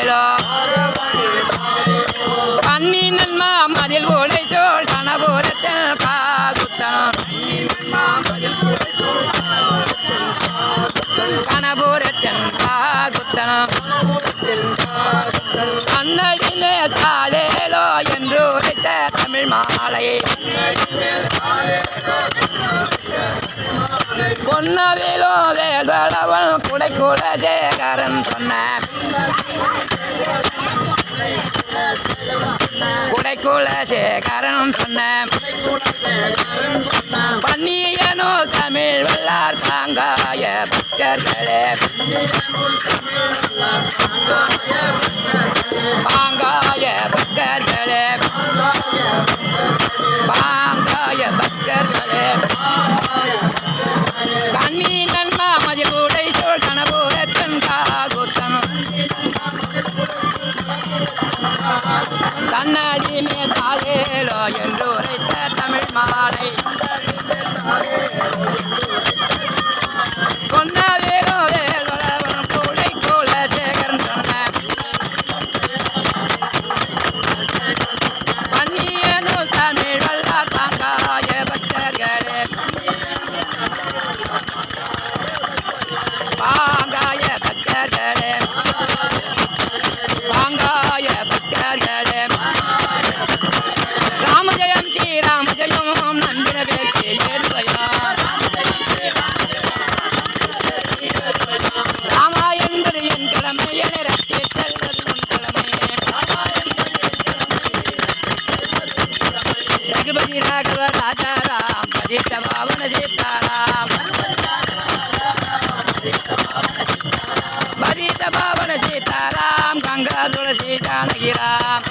தாளேலோ அன்னி நன்மா மதில் போலை சோழ் கணபுரத்தில் காகுத்தனம் கணபுரத்தில் காகுத்தனம் அன்னடிமே தாளேலோ என்று உரைத்த தமிழ் மாலையை பொன்னவேலோ வேல்வளவன் குடைக்குல சேகரன் சொன்ன குடைக்குல சேகரன் சொன்ன பன்னியனோ தமிழ் வல்லார் பாங்காய பக்தர்களே பாங்காய பக்தர்களே பாங்காய பக்தர்களே கண்ணி நன்மா மதிலூடை சோழ் கணபுரத்தன் காகுத்தனம் தன்னடிமே தாளேலோ என்று உரைத்த தமிழ் மாலை பொன்னவேலோ வேல்வளவன் குடைக்குல சேகரன் சொன்ன பன்னியனோ தமிழ் வல்லார் பாங்காய பக்தர்களே பாங்காய பக்தர்களே பாங்காய பக்தர்களே ராமஜெயம் ஸ்ரீராமஜெயம் நந்தின பேர்க்கு ஏற்பயார் ராமா என்பது என் கடமை என ரத்தி செல்வது உன் கடமையே ரகுபதி ராகவ ராஜாராம் பதித்த பாவன சீதாராம் பதித்த பாவன சீதாராம் கங்கா துளசி ஜானகிராம்